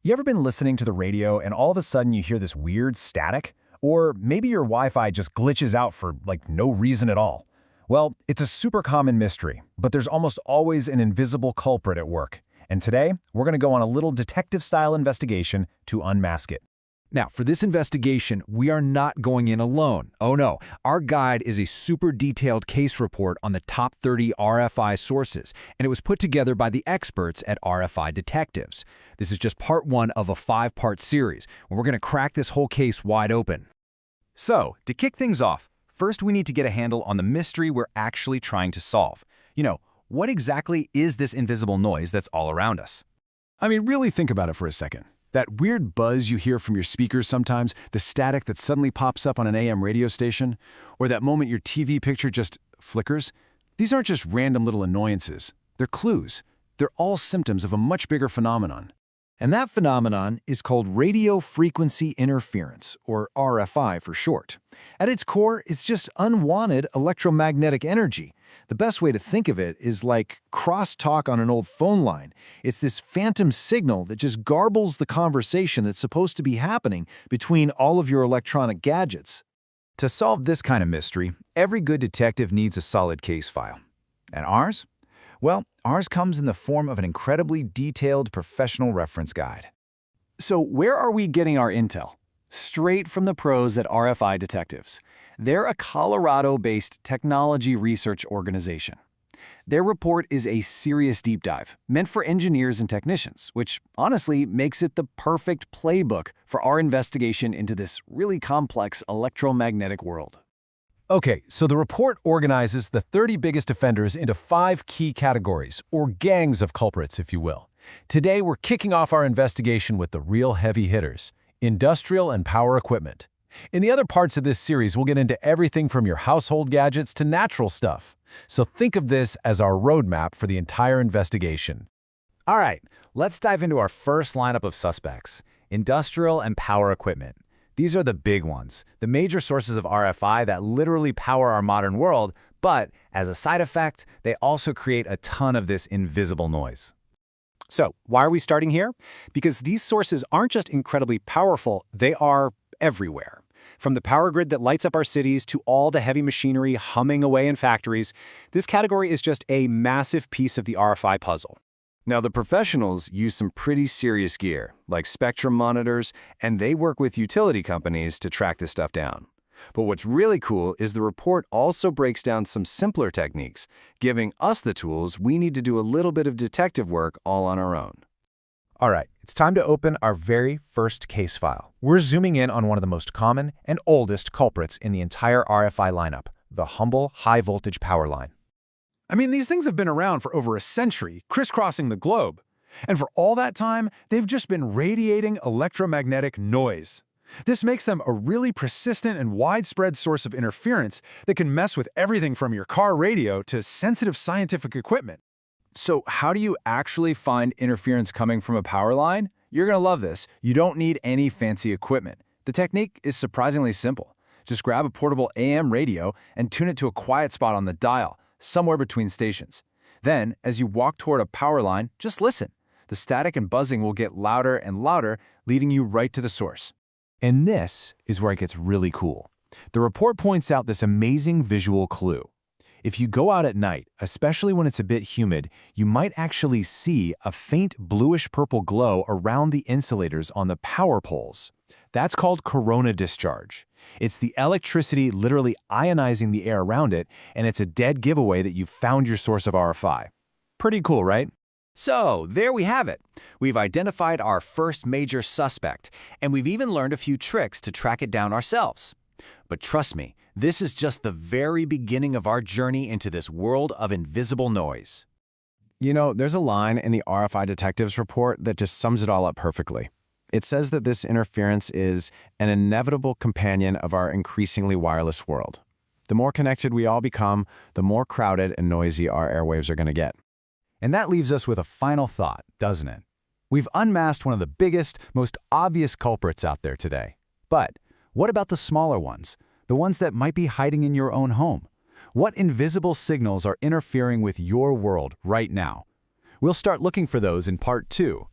You ever been listening to the radio and all of a sudden you hear this weird static? Or maybe your Wi-Fi just glitches out for no reason at all. Well, it's a super common mystery, but there's almost always an invisible culprit at work. And today, we're going to go on a little detective-style investigation to unmask it. Now, for this investigation, we are not going in alone. Oh no, our guide is a super detailed case report on the top 30 RFI sources, and it was put together by the experts at RFI Detectives. This is just part one of a 5-part series, where we're going to crack this whole case wide open. So, to kick things off, first we need to get a handle on the mystery we're actually trying to solve. What exactly is this invisible noise that's all around us? I mean, really think about it for a second. That weird buzz you hear from your speakers sometimes, the static that suddenly pops up on an AM radio station, or that moment your TV picture just flickers, these aren't just random little annoyances. They're clues. They're all symptoms of a much bigger phenomenon. And that phenomenon is called radio frequency interference, or RFI for short. At its core, it's just unwanted electromagnetic energy. The best way to think of it is like crosstalk on an old phone line. It's this phantom signal that just garbles the conversation that's supposed to be happening between all of your electronic gadgets. To solve this kind of mystery, every good detective needs a solid case file. And ours? Well, ours comes in the form of an incredibly detailed professional reference guide. So where are we getting our intel? Straight from the pros at RFI Detectives. They're a Colorado-based technology research organization. Their report is a serious deep dive, meant for engineers and technicians, which honestly makes it the perfect playbook for our investigation into this really complex electromagnetic world. Okay, so the report organizes the 30 biggest offenders into 5 key categories, or gangs of culprits, if you will. Today, we're kicking off our investigation with the real heavy hitters: industrial and power equipment. In the other parts of this series, we'll get into everything from your household gadgets to natural stuff. So think of this as our roadmap for the entire investigation. All right, let's dive into our first lineup of suspects: industrial and power equipment. These are the big ones, the major sources of RFI that literally power our modern world, but as a side effect, they also create a ton of this invisible noise. So, why are we starting here? Because these sources aren't just incredibly powerful, they are everywhere. From the power grid that lights up our cities to all the heavy machinery humming away in factories, this category is just a massive piece of the RFI puzzle. Now, the professionals use some pretty serious gear, like spectrum monitors, and they work with utility companies to track this stuff down. But what's really cool is the report also breaks down some simpler techniques, giving us the tools we need to do a little bit of detective work all on our own. All right, it's time to open our very first case file. We're zooming in on one of the most common and oldest culprits in the entire RFI lineup, the humble high-voltage power line. I mean, these things have been around for over a century, crisscrossing the globe. And for all that time, they've just been radiating electromagnetic noise. This makes them a really persistent and widespread source of interference that can mess with everything from your car radio to sensitive scientific equipment. So how do you actually find interference coming from a power line? You're going to love this. You don't need any fancy equipment. The technique is surprisingly simple. Just grab a portable AM radio and tune it to a quiet spot on the dial, somewhere between stations. Then, as you walk toward a power line, just listen. The static and buzzing will get louder and louder, leading you right to the source. And this is where it gets really cool. The report points out this amazing visual clue. If you go out at night, especially when it's a bit humid, you might actually see a faint bluish-purple glow around the insulators on the power poles. That's called corona discharge. It's the electricity literally ionizing the air around it, and it's a dead giveaway that you've found your source of RFI. Pretty cool, right? So, there we have it. We've identified our first major suspect, and we've even learned a few tricks to track it down ourselves. But trust me, this is just the very beginning of our journey into this world of invisible noise. You know, there's a line in the RFI Detectives report that just sums it all up perfectly. It says that this interference is an inevitable companion of our increasingly wireless world. The more connected we all become, the more crowded and noisy our airwaves are going to get. And that leaves us with a final thought, doesn't it? We've unmasked one of the biggest, most obvious culprits out there today. But what about the smaller ones? The ones that might be hiding in your own home? What invisible signals are interfering with your world right now? We'll start looking for those in part 2,